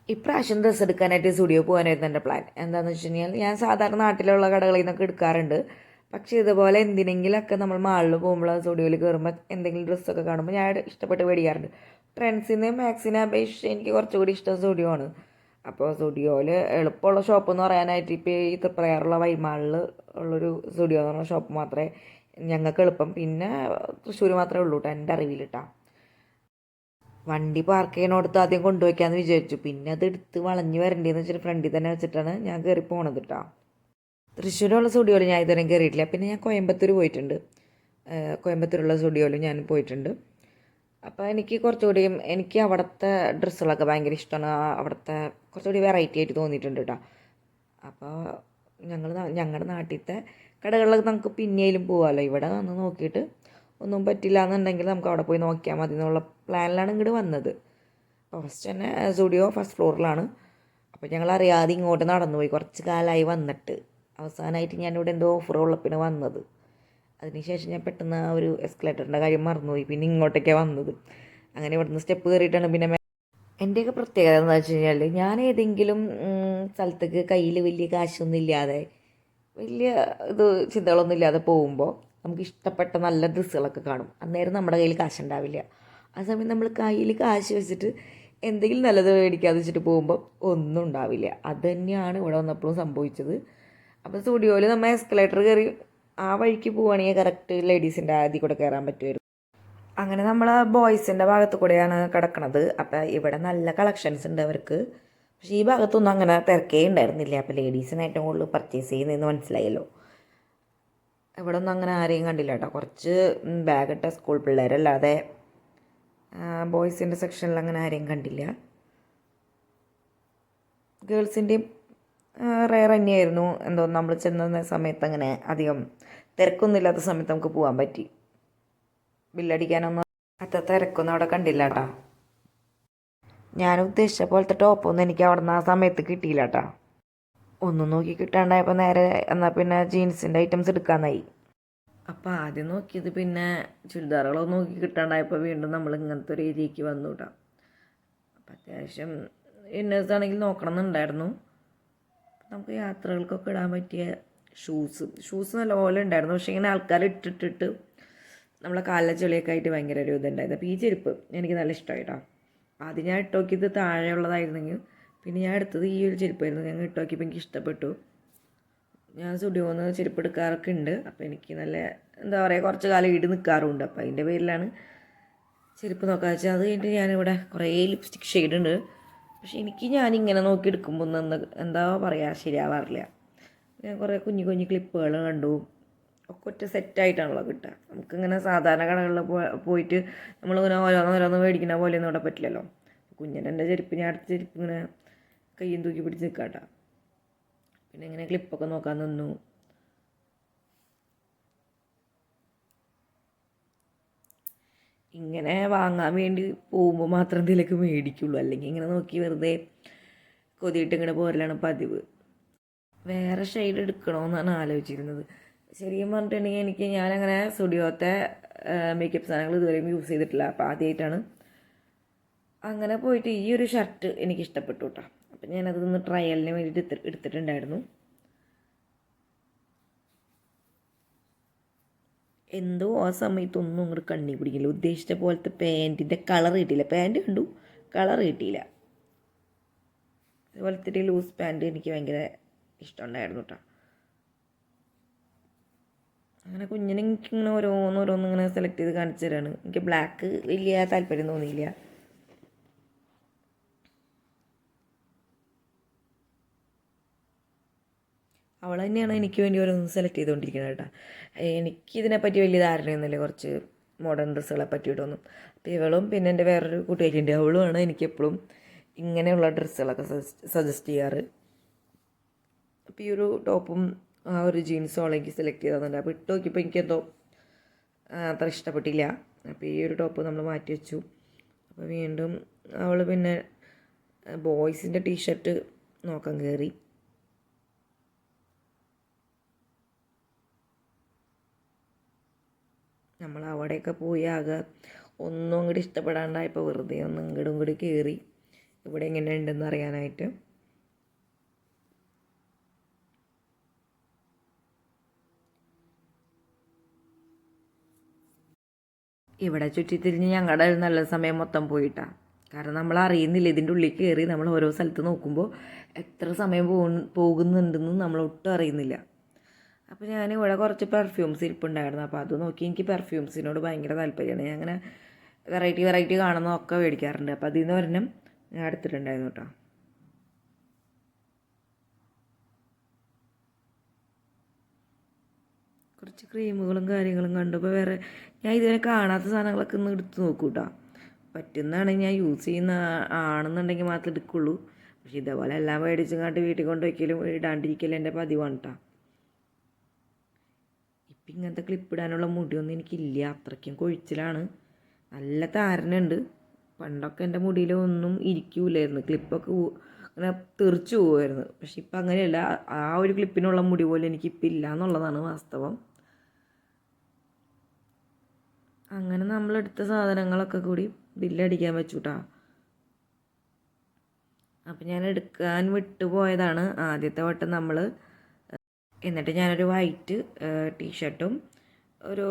ഇപ്രാവശ്യം ഡ്രസ്സ് എടുക്കാനായിട്ട് സ്റ്റുഡിയോ പോകാനായിരുന്നു എൻ്റെ പ്ലാൻ. എന്താണെന്ന് വെച്ച് കഴിഞ്ഞാൽ ഞാൻ സാധാരണ നാട്ടിലുള്ള കടകളിൽ നിന്നൊക്കെ എടുക്കാറുണ്ട്. പക്ഷേ ഇതുപോലെ എന്തിനെങ്കിലുമൊക്കെ നമ്മൾ മാളിൽ പോകുമ്പോൾ സ്റ്റുഡിയോയിൽ കയറുമ്പോൾ എന്തെങ്കിലും ഡ്രസ്സൊക്കെ കാണുമ്പോൾ ഞാൻ ഇഷ്ടപ്പെട്ട് മേടിക്കാറുണ്ട്. ട്രെൻഡ്സിനെ മാക്സിനെ അപേക്ഷിച്ച് എനിക്ക് കുറച്ചുകൂടി ഇഷ്ടം സ്റ്റുഡിയോ ആണ്. അപ്പോൾ സ്റ്റുഡിയോയിൽ എളുപ്പമുള്ള ഷോപ്പ് എന്ന് പറയാനായിട്ട് ഇപ്പോൾ ഈ തൃപ്രയാറുള്ള വൈമാളിൽ ഉള്ളൊരു സ്റ്റുഡിയോ എന്ന് പറഞ്ഞ ഷോപ്പ് മാത്രമേ ഞങ്ങൾക്ക് എളുപ്പം. പിന്നെ തൃശ്ശൂർ മാത്രമേ ഉള്ളൂ കേട്ടോ എൻ്റെ അറിവിലിട്ടാ. വണ്ടി പാർക്ക് ചെയ്യണോടത്ത് ആദ്യം കൊണ്ടുവയ്ക്കാമെന്ന് വിചാരിച്ചു. പിന്നെ അത് എടുത്ത് വളഞ്ഞ് വരണ്ടേന്ന് വെച്ചിട്ട് ഫ്രണ്ടിൽ തന്നെ വെച്ചിട്ടാണ് ഞാൻ കയറി പോണത് കേട്ടോ. തൃശ്ശൂരുള്ള സ്റ്റുഡിയോയിൽ ഞാൻ ഇതുവരെയും കയറിയിട്ടില്ല. പിന്നെ ഞാൻ കോയമ്പത്തൂർ പോയിട്ടുണ്ട്. കോയമ്പത്തൂരുള്ള സ്റ്റുഡിയോയിൽ ഞാൻ പോയിട്ടുണ്ട്. അപ്പോൾ എനിക്ക് കുറച്ചുകൂടിയും എനിക്ക് അവിടുത്തെ ഡ്രസ്സുകളൊക്കെ ഭയങ്കര ഇഷ്ടമാണ്. അവിടുത്തെ കുറച്ചുകൂടി വെറൈറ്റി ആയിട്ട് തോന്നിയിട്ടുണ്ട് കേട്ടോ. അപ്പോൾ ഞങ്ങളുടെ നാട്ടിലത്തെ കടകളിലൊക്കെ നമുക്ക് പിന്നെയും പോകാമല്ലോ. ഇവിടെ വന്ന് നോക്കിയിട്ട് ഒന്നും പറ്റില്ല എന്നുണ്ടെങ്കിൽ നമുക്ക് അവിടെ പോയി നോക്കിയാൽ മതി എന്നുള്ള പ്ലാനിലാണ് ഇങ്ങോട്ട് വന്നത്. അപ്പോൾ ഫസ്റ്റ് തന്നെ സ്റ്റുഡിയോ ഫസ്റ്റ് ഫ്ലോറിലാണ്. അപ്പോൾ ഞങ്ങൾ അറിയാതെ ഇങ്ങോട്ട് നടന്നു പോയി. കുറച്ച് കാലമായി വന്നിട്ട് അവസാനമായിട്ട് ഞാനിവിടെ എന്തോ ഓഫർ ഉള്ളപ്പിന് വന്നത്. അതിനുശേഷം ഞാൻ പെട്ടെന്ന് ആ ഒരു എസ്കലേറ്ററിൻ്റെ കാര്യം മറന്നുപോയി. പിന്നെ ഇങ്ങോട്ടേക്കാണ് വന്നത്. അങ്ങനെ ഇവിടുന്ന് സ്റ്റെപ്പ് കയറിയിട്ടാണ് പിന്നെ എൻ്റെയൊക്കെ പ്രത്യേകത എന്താ വെച്ച് കഴിഞ്ഞാൽ ഞാൻ ഏതെങ്കിലും സ്ഥലത്തേക്ക് കയ്യിൽ വലിയ കാശൊന്നും ഇല്ലാതെ വലിയ ഇത് ചിന്തകളൊന്നും ഇല്ലാതെ പോകുമ്പോൾ നമുക്ക് ഇഷ്ടപ്പെട്ട നല്ല ഡ്രസ്സുകളൊക്കെ കാണും. അന്നേരം നമ്മുടെ കയ്യിൽ കാശുണ്ടാവില്ല. ആ സമയം നമ്മൾ കയ്യിൽ കാശ് വെച്ചിട്ട് എന്തെങ്കിലും നല്ലത് മേടിക്കാതെ വെച്ചിട്ട് പോകുമ്പോൾ ഒന്നും ഉണ്ടാവില്ല. അത് തന്നെയാണ് ഇവിടെ വന്നപ്പോഴും സംഭവിച്ചത്. അപ്പോൾ സ്റ്റുഡിയോയിൽ നമ്മൾ എസ്കലേറ്റർ കയറി ആ വഴിക്ക് പോവുകയാണെങ്കിൽ കറക്റ്റ് ലേഡീസിൻ്റെ ആദ്യം കൂടെ കയറാൻ പറ്റുമായിരുന്നു. അങ്ങനെ നമ്മൾ ബോയ്സിൻ്റെ ഭാഗത്ത് കൂടെയാണ് കിടക്കണത്. അപ്പോൾ ഇവിടെ നല്ല കളക്ഷൻസ് ഉണ്ട് അവർക്ക്. പക്ഷേ ഈ ഭാഗത്തൊന്നും അങ്ങനെ തിരക്കേ ഉണ്ടായിരുന്നില്ല. അപ്പോൾ ലേഡീസിന് ഏറ്റവും കൂടുതൽ പർച്ചേസ് ചെയ്യുന്നതെന്ന് മനസ്സിലായല്ലോ. ഇവിടെ ഒന്നും അങ്ങനെ ആരെയും കണ്ടില്ല കേട്ടോ. കുറച്ച് ബാഗിട്ട സ്കൂൾ പിള്ളേരല്ലാതെ ബോയ്സിൻ്റെ സെക്ഷനിൽ അങ്ങനെ ആരെയും കണ്ടില്ല. ഗേൾസിൻ്റെയും റെയർ തന്നെയായിരുന്നു. എന്തോ നമ്മൾ ചെന്ന സമയത്ത് അങ്ങനെ അധികം തിരക്കൊന്നും ഇല്ലാത്ത സമയത്ത് നമുക്ക് പോകാൻ പറ്റി. ബില്ലടിക്കാനൊന്നും അത്ര തിരക്കൊന്നും അവിടെ കണ്ടില്ല കേട്ടോ. ഞാൻ ഉദ്ദേശിച്ച പോലത്തെ ടോപ്പൊന്നും എനിക്ക് അവിടെ നിന്ന് ആ സമയത്ത് കിട്ടിയില്ല കേട്ടോ. ഒന്നും നോക്കി കിട്ടാണ്ടായപ്പോൾ നേരെ എന്നാൽ പിന്നെ ജീൻസിൻ്റെ ഐറ്റംസ് എടുക്കാനായി. അപ്പോൾ ആദ്യം നോക്കിയത് പിന്നെ ചുരിദാറുകളൊന്നും നോക്കി കിട്ടാണ്ടായപ്പോൾ വീണ്ടും നമ്മൾ ഇങ്ങനത്തെ ഒരു ഏരിയയ്ക്ക് വന്നു കേട്ടോ. അപ്പം അത്യാവശ്യം ഇന്നേഴ്സ് ആണെങ്കിൽ നോക്കണം എന്നുണ്ടായിരുന്നു. നമുക്ക് യാത്രകൾക്കൊക്കെ ഇടാൻ പറ്റിയ ഷൂസ് നല്ലപോലെ ഉണ്ടായിരുന്നു. പക്ഷേ ഇങ്ങനെ ആൾക്കാർ ഇട്ടിട്ടിട്ട് നമ്മളെ കാലിലെ ചെളിയൊക്കെ ആയിട്ട് ഭയങ്കര ഒരു ഇതുണ്ടായിരുന്നു. അപ്പോൾ ഈ ചെരുപ്പ് എനിക്ക് നല്ല ഇഷ്ടമായിട്ടോ. ആദ്യം ഞാൻ ഇട്ട് നോക്കിയത് താഴെയുള്ളതായിരുന്നെങ്കിൽ പിന്നെ ഞാൻ എടുത്തത് ഈ ഒരു ചെരുപ്പായിരുന്നു. ഞാൻ ഇട്ട് നോക്കിയപ്പോൾ എനിക്ക് ഇഷ്ടപ്പെട്ടു. ഞാൻ സ്റ്റുഡിയോന്ന് ചെരുപ്പ് എടുക്കാറൊക്കെ ഉണ്ട്. അപ്പോൾ എനിക്ക് നല്ല എന്താ പറയുക കുറച്ച് കാലം ഈട് നിൽക്കാറുണ്ട്. അപ്പോൾ അതിൻ്റെ പേരിലാണ് ചെരുപ്പ് നോക്കാമെന്ന് വെച്ചാൽ. അത് കഴിഞ്ഞിട്ട് ഞാനിവിടെ കുറേ ലിപ്സ്റ്റിക് ഷെയ്ഡ് ഉണ്ട്. പക്ഷേ ഞാനിങ്ങനെ നോക്കി എടുക്കുമ്പോൾ ഒന്ന് എന്താ പറയുക ശരിയാവാറില്ല. ഞാൻ കുറേ കുഞ്ഞു കുഞ്ഞു ക്ലിപ്പുകൾ കണ്ടു. ഒക്കെ ഒറ്റ സെറ്റായിട്ടാണല്ലോ കിട്ടുക. നമുക്കിങ്ങനെ സാധാരണ കടകളിൽ പോയിട്ട് നമ്മളിങ്ങനെ ഓരോന്നോരോന്ന് മേടിക്കുന്ന പോലെയൊന്നും ഇവിടെ പറ്റില്ലല്ലോ. കുഞ്ഞിൻ്റെ ചെരുപ്പ് ഞാൻ അടുത്ത ചെരുപ്പ് ഇങ്ങനെ കയ്യും തൂക്കി പിടിച്ച് നിൽക്കാട്ടോ. പിന്നെ ഇങ്ങനെ ക്ലിപ്പൊക്കെ നോക്കാൻ നിന്നു. ഇങ്ങനെ വാങ്ങാൻ വേണ്ടി പോകുമ്പോൾ മാത്രം എന്തെങ്കിലുമൊക്കെ മേടിക്കുള്ളൂ. അല്ലെങ്കിൽ ഇങ്ങനെ നോക്കി വെറുതെ കൊതിയിട്ട് ഇങ്ങനെ പോരലാണ് പതിവ്. വേറെ ഷെയ്ഡ് എടുക്കണമെന്നാണ് ആലോചിച്ചിരുന്നത്. ശരിക്കും പറഞ്ഞിട്ടുണ്ടെങ്കിൽ ഞാനങ്ങനെ സ്റ്റുഡിയോത്തെ മേക്കപ്പ് സാധനങ്ങൾ ഇതുവരെയും യൂസ് ചെയ്തിട്ടില്ല. അപ്പോൾ ആദ്യമായിട്ടാണ് അങ്ങനെ പോയിട്ട് ഈ ഒരു ഷർട്ട് എനിക്ക് ഇഷ്ടപ്പെട്ടു കേട്ടോ. അപ്പം ഞാനതൊന്ന് ട്രയലിന് വേണ്ടിയിട്ട് എടുത്തിട്ടുണ്ടായിരുന്നു. എന്തോ ആ സമയത്തൊന്നും അങ്ങോട്ട് കണ്ണി പിടിക്കില്ല. ഉദ്ദേശിച്ച പോലത്തെ പാൻറ്റിൻ്റെ കളർ കിട്ടിയില്ല. പാൻറ്റ് കണ്ടു, കളർ കിട്ടിയില്ല. അതുപോലത്തെ ലൂസ് പാൻറ്റ് എനിക്ക് ഭയങ്കര ഇഷ്ടമുണ്ടായിരുന്നു കേട്ടോ. അങ്ങനെ കുഞ്ഞിനെ എനിക്കിങ്ങനെ ഓരോന്നിങ്ങനെ സെലക്ട് ചെയ്ത് കാണിച്ചു തരാണ്. എനിക്ക് ബ്ലാക്ക് വലിയ താല്പര്യം തോന്നിയില്ല. അവൾ തന്നെയാണ് എനിക്ക് വേണ്ടി ഓരോന്ന് സെലക്ട് ചെയ്തുകൊണ്ടിരിക്കുന്നത് കേട്ടോ. എനിക്കിതിനെപ്പറ്റി വലിയ ധാരണയൊന്നുമില്ല കുറച്ച് മോഡേൺ ഡ്രസ്സുകളെ പറ്റിയിട്ടൊന്നും. അപ്പോൾ ഇവളും പിന്നെ എൻ്റെ വേറൊരു കൂട്ടുകാരിയുണ്ട്, അവളുമാണ് എനിക്കെപ്പോഴും ഇങ്ങനെയുള്ള ഡ്രസ്സുകളൊക്കെ സജസ്റ്റ് ചെയ്യാറ്. അപ്പോൾ ഈ ഒരു ടോപ്പും ആ ഒരു ജീൻസും അവളെനിക്ക് സെലക്ട് ചെയ്തതുണ്ട്. അപ്പോൾ ഇട്ട് നോക്കിയപ്പോൾ എനിക്കെന്തോ അത്ര ഇഷ്ടപ്പെട്ടില്ല. അപ്പോൾ ഈ ഒരു ടോപ്പ് നമ്മൾ മാറ്റി വെച്ചു. അപ്പോൾ വീണ്ടും അവൾ പിന്നെ ബോയ്സിൻ്റെ ടീഷർട്ട് നോക്കാൻ കയറി. നമ്മൾ അവിടെയൊക്കെ പോയി ആകെ ഒന്നും അങ്ങോട്ട് ഇഷ്ടപ്പെടാണ്ടായപ്പോൾ വെറുതെ ഒന്ന് ഇങ്ങോട്ടും കയറി ഇവിടെ എങ്ങനെ ഉണ്ടെന്ന് അറിയാനായിട്ട്. ഇവിടെ ചുറ്റിത്തിരിഞ്ഞ് ഞങ്ങളുടെ നല്ല സമയം മൊത്തം പോയിട്ടാണ്. കാരണം നമ്മൾ അറിയുന്നില്ല, ഇതിൻ്റെ ഉള്ളിൽ കയറി നമ്മൾ ഓരോ സ്ഥലത്ത് നോക്കുമ്പോൾ എത്ര സമയം പോകുന്നുണ്ടെന്ന് നമ്മൾ ഒട്ടും അറിയുന്നില്ല. അപ്പോൾ ഞാനിവിടെ കുറച്ച് പെർഫ്യൂംസ് ഇരിപ്പുണ്ടായിരുന്നു. അപ്പോൾ അത് നോക്കി എനിക്ക് പെർഫ്യൂംസിനോട് ഭയങ്കര താല്പര്യമാണ്. ഞാൻ അങ്ങനെ വെറൈറ്റി കാണുന്നതൊക്കെ മേടിക്കാറുണ്ട്. അപ്പോൾ അതിൽ നിന്ന് ഒരെണ്ണം ഞാൻ എടുത്തിട്ടുണ്ടായിരുന്നു കേട്ടോ. കുറച്ച് ക്രീമുകളും കാര്യങ്ങളും കണ്ടപ്പോൾ വേറെ ഞാൻ ഇതുവരെ കാണാത്ത സാധനങ്ങളൊക്കെ ഒന്ന് എടുത്ത് നോക്കൂ കേട്ടോ. പറ്റുന്നതാണെങ്കിൽ ഞാൻ യൂസ് ചെയ്യുന്ന ആണെന്നുണ്ടെങ്കിൽ മാത്രമേ എടുക്കുള്ളൂ. പക്ഷെ ഇതേപോലെ എല്ലാം മേടിച്ചും കാട്ടി വീട്ടിൽ കൊണ്ട് വയ്ക്കലും ഇടാണ്ടിരിക്കലും എൻ്റെ പതിവാണ് കേട്ടോ. ഇപ്പം ഇങ്ങനത്തെ ക്ലിപ്പ് ഇടാനുള്ള മുടിയൊന്നും എനിക്കില്ല, അത്രയ്ക്കും കൊഴിച്ചിലാണ്, നല്ല താരനുണ്ട്. പണ്ടൊക്കെ എൻ്റെ മുടിയിൽ ഒന്നും ഇരിക്കൂലായിരുന്നു, ക്ലിപ്പൊക്കെ അങ്ങനെ തെറിച്ചു പോകുമായിരുന്നു. പക്ഷെ ഇപ്പം അങ്ങനെയല്ല, ആ ഒരു ക്ലിപ്പിനുള്ള മുടി പോലും എനിക്കിപ്പം ഇല്ല എന്നുള്ളതാണ് വാസ്തവം. അങ്ങനെ നമ്മളെടുത്ത സാധനങ്ങളൊക്കെ കൂടി ബില്ലടിക്കാൻ വെച്ചുട്ടാ. അപ്പം ഞാൻ എടുക്കാൻ വിട്ടുപോയതാണ് ആദ്യത്തെ വട്ടം നമ്മൾ. എന്നിട്ട് ഞാനൊരു വൈറ്റ് ടീഷർട്ടും ഒരു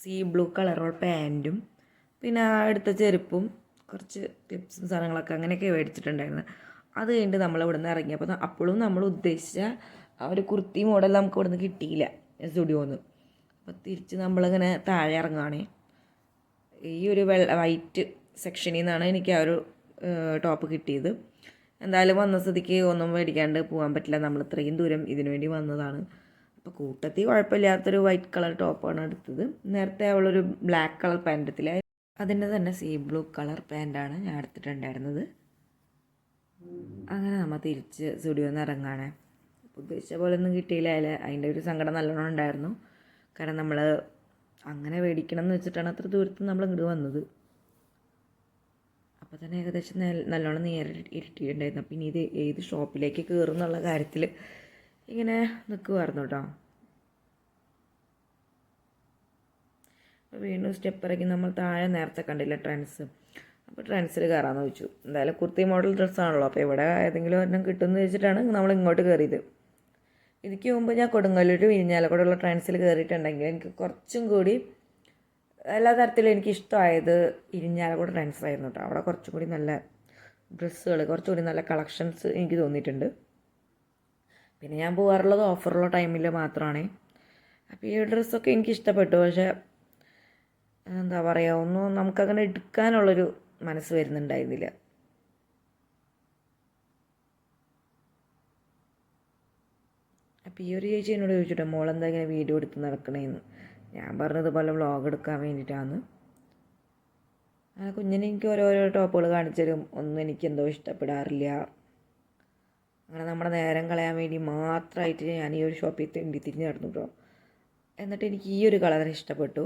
സീ ബ്ലൂ കളറുള്ള പാൻറ്റും പിന്നെ എടുത്ത ചെരുപ്പും കുറച്ച് ക്ലിപ്സും സാധനങ്ങളൊക്കെ അങ്ങനെയൊക്കെ മേടിച്ചിട്ടുണ്ടായിരുന്നു. അത് കഴിഞ്ഞിട്ട് നമ്മൾ ഇവിടെ നിന്ന് ഇറങ്ങിയപ്പോൾ അപ്പോഴും നമ്മൾ ഉദ്ദേശിച്ച ആ ഒരു കുർത്തി മോഡൽ നമുക്ക് ഇവിടെ നിന്ന് കിട്ടിയില്ല സ്റ്റുഡിയോന്ന്. അപ്പോൾ തിരിച്ച് നമ്മളിങ്ങനെ താഴെ ഇറങ്ങുകയാണേ. ഈ ഒരു വൈറ്റ് സെക്ഷനിൽ നിന്നാണ് എനിക്ക് ആ ഒരു ടോപ്പ് കിട്ടിയത്. എന്തായാലും വന്ന സ്ഥിതിക്ക് ഒന്നും മേടിക്കാണ്ട് പോകാൻ പറ്റില്ല, നമ്മൾ ഇത്രയും ദൂരം ഇതിനു വേണ്ടി വന്നതാണ്. അപ്പോൾ കൂട്ടത്തിൽ കുഴപ്പമില്ലാത്തൊരു വൈറ്റ് കളർ ടോപ്പാണ് എടുത്തത്. നേരത്തെ അവളൊരു ബ്ലാക്ക് കളർ പാൻറ് എടുത്തില്ല, അതിൻ്റെ തന്നെ സീ ബ്ലൂ കളർ പാൻറ്റാണ് ഞാൻ എടുത്തിട്ടുണ്ടായിരുന്നത്. അങ്ങനെ നമ്മൾ തിരിച്ച് സ്റ്റുഡിയോയിൽ നിന്ന് ഇറങ്ങുകയാണ്. ഉദ്ദേശിച്ച പോലെ ഒന്നും കിട്ടിയില്ല. അതിൻ്റെ ഒരു സങ്കടം നല്ലോണം ഉണ്ടായിരുന്നു. കാരണം നമ്മൾ അങ്ങനെ മേടിക്കണം എന്ന് വെച്ചിട്ടാണ് അത്ര ദൂരത്ത് നമ്മൾ ഇങ്ങോട്ട് വന്നത്. അപ്പോൾ തന്നെ ഏകദേശം നല്ലോണം ഇരുട്ടിയിട്ടുണ്ടായിരുന്നു. അപ്പം ഇനി ഇത് ഏത് ഷോപ്പിലേക്ക് കയറും എന്നുള്ള കാര്യത്തിൽ ഇങ്ങനെ നിൽക്കുമായിരുന്നു കേട്ടോ. വീണ്ടും സ്റ്റെപ്പ് ഇറങ്ങി നമ്മൾ താഴെ നേരത്തെ കണ്ടില്ല ട്രെൻഡ്സ്, അപ്പോൾ ട്രെൻഡ്സിൽ കയറാമെന്ന് വെച്ചു. എന്തായാലും കുർത്തി മോഡൽ ഡ്രസ്സാണല്ലോ, അപ്പോൾ ഇവിടെ ഏതെങ്കിലും ഒരെണ്ണം കിട്ടുമെന്ന് വെച്ചിട്ടാണ് നമ്മൾ ഇങ്ങോട്ട് കയറിയത്. ഇതിക്ക് മുമ്പ് ഞാൻ കൊടുങ്ങല്ലൂർ വിരിഞ്ഞാലക്കുടയുള്ള ട്രെൻഡ്സിൽ കയറിയിട്ടുണ്ടെങ്കിൽ എനിക്ക് കുറച്ചും കൂടി എല്ലാ തരത്തിലും എനിക്ക് ഇഷ്ടമായത് ഇരിഞ്ഞാലക്കുട ട്രെൻഡ്സ് ആയിരുന്നു കേട്ടോ. അവിടെ കുറച്ചും കൂടി നല്ല ഡ്രസ്സുകൾ, കുറച്ചുകൂടി നല്ല കളക്ഷൻസ് എനിക്ക് തോന്നിയിട്ടുണ്ട്. പിന്നെ ഞാൻ പോകാറുള്ളത് ഓഫറുള്ള ടൈമിൽ മാത്രമാണ്. അപ്പോൾ ഈ ഡ്രസ്സൊക്കെ എനിക്ക് ഇഷ്ടപ്പെട്ടു. പക്ഷേ എന്താ പറയുക, ഒന്നും നമുക്കങ്ങനെ എടുക്കാനുള്ളൊരു മനസ്സ് വരുന്നുണ്ടായിരുന്നില്ല. അപ്പോൾ ഈ ഒരു ചേച്ചി എന്നോട് ചോദിച്ചിട്ടോ, മോളെന്താ ഇങ്ങനെ വീഡിയോ എടുത്ത് നടക്കണേന്ന്. ഞാൻ പറഞ്ഞതുപോലെ വ്ളോഗ് എടുക്കാൻ വേണ്ടിയിട്ടാണ്. അങ്ങനെ കുഞ്ഞിനെ എനിക്ക് ഓരോരോ ടോപ്പുകൾ കാണിച്ചു തരും, ഒന്നും എനിക്കെന്തോ ഇഷ്ടപ്പെടാറില്ല. അങ്ങനെ നമ്മുടെ നേരം കളയാൻ വേണ്ടി മാത്രമായിട്ട് ഞാൻ ഈ ഒരു ഷോപ്പിൽ തിരിഞ്ഞ് നടന്നു കേട്ടോ. എന്നിട്ട് എനിക്ക് ഈ ഒരു കളർ ഇഷ്ടപ്പെട്ടു.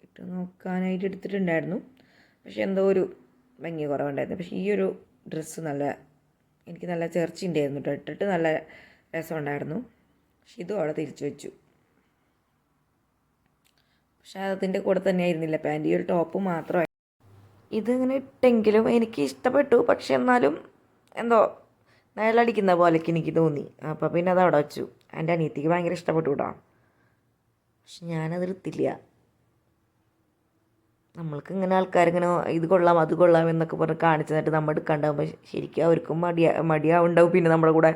ഇട്ട് നോക്കാനായിട്ട് എടുത്തിട്ടുണ്ടായിരുന്നു, പക്ഷെ എന്തോ ഒരു ഭംഗി കുറവുണ്ടായിരുന്നു. പക്ഷേ ഈ ഒരു ഡ്രസ്സ് എനിക്ക് നല്ല ചേർച്ച ഉണ്ടായിരുന്നു കേട്ടോ, ഇട്ടിട്ട് നല്ല രസമുണ്ടായിരുന്നു. പക്ഷെ ഇതും അവിടെ തിരിച്ചു വെച്ചു. പക്ഷെ അതിൻ്റെ കൂടെ തന്നെ ആയിരുന്നില്ല പാൻറ്, ഈ ഒരു ടോപ്പ് മാത്രമായി. ഇതിങ്ങനെ ഇട്ടെങ്കിലും എനിക്ക് ഇഷ്ടപ്പെട്ടു, പക്ഷെ എന്നാലും എന്തോ നിഴലടിക്കുന്ന പോലെയൊക്കെ എനിക്ക് തോന്നി. അപ്പോൾ പിന്നെ അത് അവിടെ വെച്ചു. എൻ്റെ അനിയത്തിക്ക് ഭയങ്കര ഇഷ്ടപ്പെട്ടു കേട്ടോ, പക്ഷെ ഞാനതെടുത്തില്ല. നമ്മൾക്ക് ഇങ്ങനെ ആൾക്കാരിങ്ങനെ ഇത് കൊള്ളാം അത് കൊള്ളാം എന്നൊക്കെ പറഞ്ഞ് കാണിച്ചു തന്നിട്ട് നമ്മൾ എടുക്കാണ്ടാകുമ്പോൾ ശരിക്കും അവർക്കും മടിയാവുണ്ടാവും പിന്നെ നമ്മുടെ കൂടെ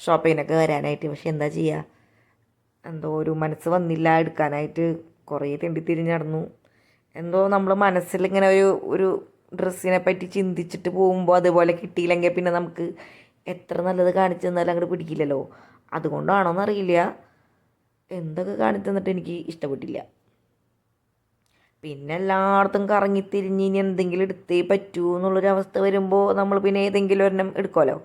ഷോപ്പിങ്ങിനൊക്കെ വരാനായിട്ട്. പക്ഷെ എന്താ ചെയ്യുക, എന്തോ ഒരു മനസ്സ് വന്നില്ല എടുക്കാനായിട്ട്. കുറേ തിരിഞ്ഞ് നടന്നു. എന്തോ നമ്മൾ മനസ്സിലിങ്ങനെ ഒരു ഡ്രസ്സിനെ പറ്റി ചിന്തിച്ചിട്ട് പോകുമ്പോൾ അതുപോലെ കിട്ടിയില്ലെങ്കിൽ പിന്നെ നമുക്ക് എത്ര നല്ലത് കാണിച്ചു തന്നാലും അങ്ങോട്ട് പിടിക്കില്ലല്ലോ. അതുകൊണ്ടാണോ എന്നറിയില്ല, എന്തൊക്കെ കാണിച്ചു തന്നിട്ട് എനിക്ക് ഇഷ്ടപ്പെട്ടില്ല. പിന്നെ എല്ലായിടത്തും കറങ്ങിത്തിരിഞ്ഞ് ഇനി എന്തെങ്കിലും എടുത്തേ പറ്റൂ എന്നുള്ളൊരവസ്ഥ വരുമ്പോൾ നമ്മൾ പിന്നെ ഏതെങ്കിലും ഒരെണ്ണം എടുക്കുമല്ലോ.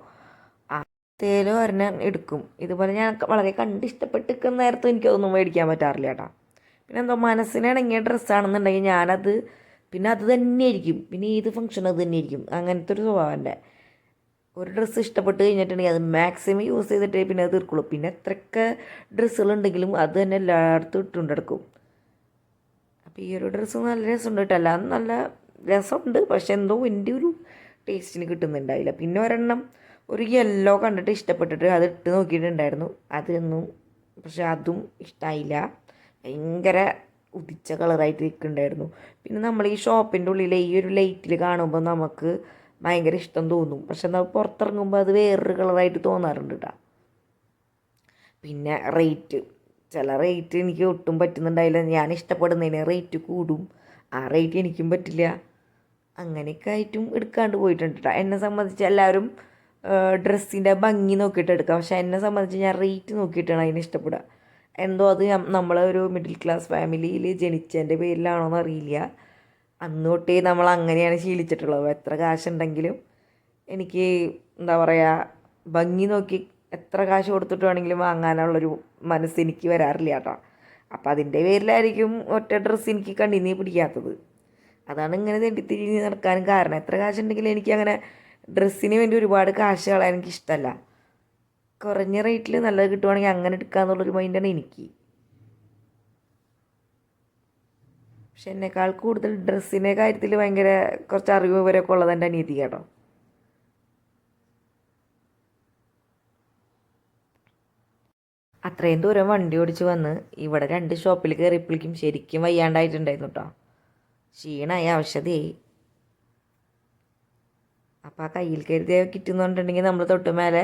ഏതേലും ഒരെണ്ണം എടുക്കും. ഇതുപോലെ ഞാൻ വളരെ ഇഷ്ടപ്പെട്ടിരിക്കുന്ന നേരത്തും എനിക്കതൊന്നും മേടിക്കാൻ പറ്റാറില്ല കേട്ടോ. പിന്നെ എന്തോ മനസ്സിനിണങ്ങിയ ഡ്രസ്സാണെന്നുണ്ടെങ്കിൽ ഞാനത് പിന്നെ അത് തന്നെയായിരിക്കും, പിന്നെ ഏത് ഫംഗ്ഷൻ അത് തന്നെയായിരിക്കും. അങ്ങനത്തെ ഒരു സ്വഭാവം എൻ്റെ. ഒരു ഡ്രസ്സ് ഇഷ്ടപ്പെട്ട് കഴിഞ്ഞിട്ടുണ്ടെങ്കിൽ അത് മാക്സിമം യൂസ് ചെയ്തിട്ടേ പിന്നെ അത് തീർക്കുള്ളൂ. പിന്നെ എത്രയൊക്കെ ഡ്രസ്സുകളുണ്ടെങ്കിലും അത് തന്നെ എല്ലായിടത്തും ഇട്ടുകൊണ്ടെടുക്കും. അപ്പോൾ ഈ ഒരു ഡ്രസ്സ് നല്ല രസമുണ്ട് കേട്ടോ. എല്ലാം നല്ല രസമുണ്ട്, പക്ഷെ എന്തോ എൻ്റെ ഒരു ടേസ്റ്റിന് കിട്ടുന്നുണ്ടായില്ല. പിന്നെ ഒരെണ്ണം ഒരു യെല്ലോ കണ്ടിട്ട് ഇഷ്ടപ്പെട്ടിട്ട് അത് ഇട്ട് നോക്കിയിട്ടുണ്ടായിരുന്നു. അതൊന്നും പക്ഷെ അതും ഇഷ്ടമായില്ല. ഭയങ്കര ഉദിച്ച കളറായിട്ട് നിൽക്കുന്നുണ്ടായിരുന്നു. പിന്നെ നമ്മൾ ഈ ഷോപ്പിൻ്റെ ഉള്ളിലെ ഈ ഒരു ലൈറ്റിൽ കാണുമ്പോൾ നമുക്ക് ഭയങ്കര ഇഷ്ടം തോന്നും, പക്ഷെ നമ്മൾ പുറത്തിറങ്ങുമ്പോൾ അത് വേറൊരു കളറായിട്ട് തോന്നാറുണ്ട് കേട്ടോ. പിന്നെ റേറ്റ്, ചില റേറ്റ് എനിക്ക് ഒട്ടും പറ്റുന്നുണ്ടായില്ല. ഞാൻ ഇഷ്ടപ്പെടുന്നതിന് റേറ്റ് കൂടും, ആ റേറ്റ് എനിക്കും പറ്റില്ല. അങ്ങനെയൊക്കെ ആയിട്ടും എടുക്കാണ്ട് പോയിട്ടുണ്ട് കേട്ടോ. എന്നെ സംബന്ധിച്ച് എല്ലാവരും ഡ്രസ്സിൻ്റെ ഭംഗി നോക്കിയിട്ട് എടുക്കാം, പക്ഷേ എന്നെ സംബന്ധിച്ച് ഞാൻ റേറ്റ് നോക്കിയിട്ടാണ് അതിന് ഇഷ്ടപ്പെടുക. എന്തോ അത് നമ്മളൊരു മിഡിൽ ക്ലാസ് ഫാമിലിയിൽ ജനിച്ചതിൻ്റെ പേരിലാണോ എന്നറിയില്ല. അന്ന് തൊട്ടേ നമ്മൾ അങ്ങനെയാണ് ശീലിച്ചിട്ടുള്ളത്. എത്ര കാശുണ്ടെങ്കിലും എനിക്ക് എന്താ പറയുക, ഭംഗി നോക്കി എത്ര കാശ് കൊടുത്തിട്ട് വേണമെങ്കിലും വാങ്ങാനുള്ളൊരു മനസ്സ് എനിക്ക് വരാറില്ല കേട്ടോ. അപ്പം അതിൻ്റെ പേരിലായിരിക്കും ഒറ്റ ഡ്രസ്സ് എനിക്ക് കണ്ണിൽ പിടിക്കാത്തത്. അതാണ് ഇങ്ങനെ തെണ്ടിത്തിരിഞ്ഞ് നടക്കാനും കാരണം. എത്ര കാശുണ്ടെങ്കിലും എനിക്കങ്ങനെ ഡ്രസ്സിന് വേണ്ടി ഒരുപാട് കാശ് കളയാൻ എനിക്കിഷ്ടമല്ല. കുറഞ്ഞ റേറ്റിൽ നല്ലത് കിട്ടുവാണെങ്കിൽ അങ്ങനെ എടുക്കാമെന്നുള്ളൊരു മൈൻഡാണ് എനിക്ക്. പക്ഷെ എന്നെക്കാൾ കൂടുതൽ ഡ്രസ്സിൻ്റെ കാര്യത്തിൽ ഭയങ്കര കുറച്ച് അറിവ് വരെയൊക്കെ ഉള്ളത് എൻ്റെ അനിയത്തി കേട്ടോ. അത്രയും ദൂരം വണ്ടി ഓടിച്ച് വന്ന് ഇവിടെ 2 ഷോപ്പിൽ കയറിയപ്പോഴേക്കും ശരിക്കും വയ്യാണ്ടായിട്ടുണ്ടായിരുന്നു കേട്ടോ. ക്ഷീണമായി, ആവശ്യതയായി. അപ്പോൾ ആ കയ്യിൽ കരുതിയ കിറ്റെന്ന് പറഞ്ഞിട്ടുണ്ടെങ്കിൽ നമ്മൾ തൊട്ട് മേലെ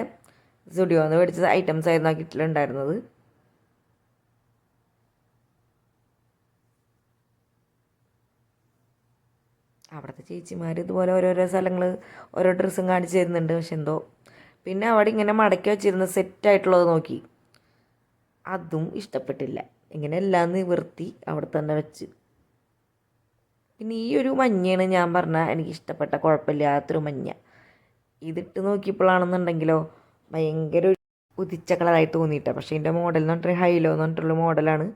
സ്റ്റുഡിയോന്ന് മേടിച്ച ഐറ്റംസ് ആയിരുന്നു ആ കിറ്റിലുണ്ടായിരുന്നത്. അവിടുത്തെ ചേച്ചിമാർ ഇതുപോലെ ഓരോരോ സ്ഥലങ്ങൾ ഓരോ ഡ്രസ്സും കാണിച്ച് തരുന്നുണ്ട്. പക്ഷെ എന്തോ പിന്നെ അവിടെ ഇങ്ങനെ മടക്കി വെച്ചിരുന്ന സെറ്റായിട്ടുള്ളത് നോക്കി, അതും ഇഷ്ടപ്പെട്ടില്ല. ഇങ്ങനെ എല്ലാം നിവർത്തി അവിടെ തന്നെ വെച്ച്. പിന്നെ ഈ ഒരു മഞ്ഞയാണ് ഞാൻ പറഞ്ഞാൽ എനിക്ക് ഇഷ്ടപ്പെട്ട കുഴപ്പമില്ലാത്തൊരു മഞ്ഞ. ഇതിട്ട് നോക്കിയപ്പോഴാണെന്നുണ്ടെങ്കിലോ ഭയങ്കര ഒരു ഉദിച്ച കളറായി തോന്നിയിട്ടാണ്. പക്ഷേ എൻ്റെ മോഡൽ എന്ന് പറഞ്ഞിട്ട് ഹൈലോ എന്ന് പറഞ്ഞിട്ടുള്ള മോഡലാണ്.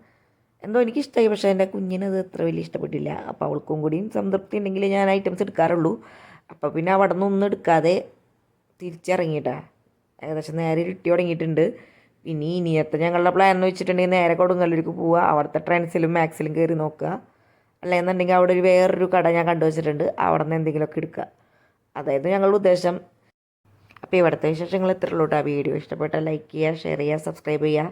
എന്തോ എനിക്കിഷ്ടമായി, പക്ഷേ എൻ്റെ കുഞ്ഞിനത് അത്ര വലിയ ഇഷ്ടപ്പെട്ടില്ല. അപ്പോൾ അവൾക്കും കൂടിയും സംതൃപ്തി ഉണ്ടെങ്കിൽ ഞാൻ ഐറ്റംസ് എടുക്കാറുള്ളൂ. അപ്പോൾ പിന്നെ അവിടെ നിന്നൊന്നും എടുക്കാതെ തിരിച്ചിറങ്ങിയിട്ടാ. ഏകദേശം നേരെ ഇരുട്ടി തുടങ്ങിയിട്ടുണ്ട്. പിന്നെ ഇനിയത്തെ ഞങ്ങളുടെ പ്ലാൻ എന്ന് വെച്ചിട്ടുണ്ടെങ്കിൽ നേരെ കൊടുങ്ങല്ലൂർക്ക് പോവുക, അവിടുത്തെ ട്രെൻഡ്സിലും മാക്സിലും കയറി നോക്കുക. അല്ലെന്നുണ്ടെങ്കിൽ അവിടെ ഒരു വേറൊരു കട ഞാൻ കണ്ടുവച്ചിട്ടുണ്ട്, അവിടെ നിന്ന് എന്തെങ്കിലുമൊക്കെ എടുക്കുക. അതായത് ഞങ്ങളുടെ ഉദ്ദേശം. അപ്പോൾ ഇവിടുത്തെ വിശേഷങ്ങൾ ഇത്രയുള്ളൂ കേട്ടോ. വീഡിയോ ഇഷ്ടപ്പെട്ടാൽ ലൈക്ക് ചെയ്യുക, ഷെയർ ചെയ്യുക, സബ്സ്ക്രൈബ് ചെയ്യുക.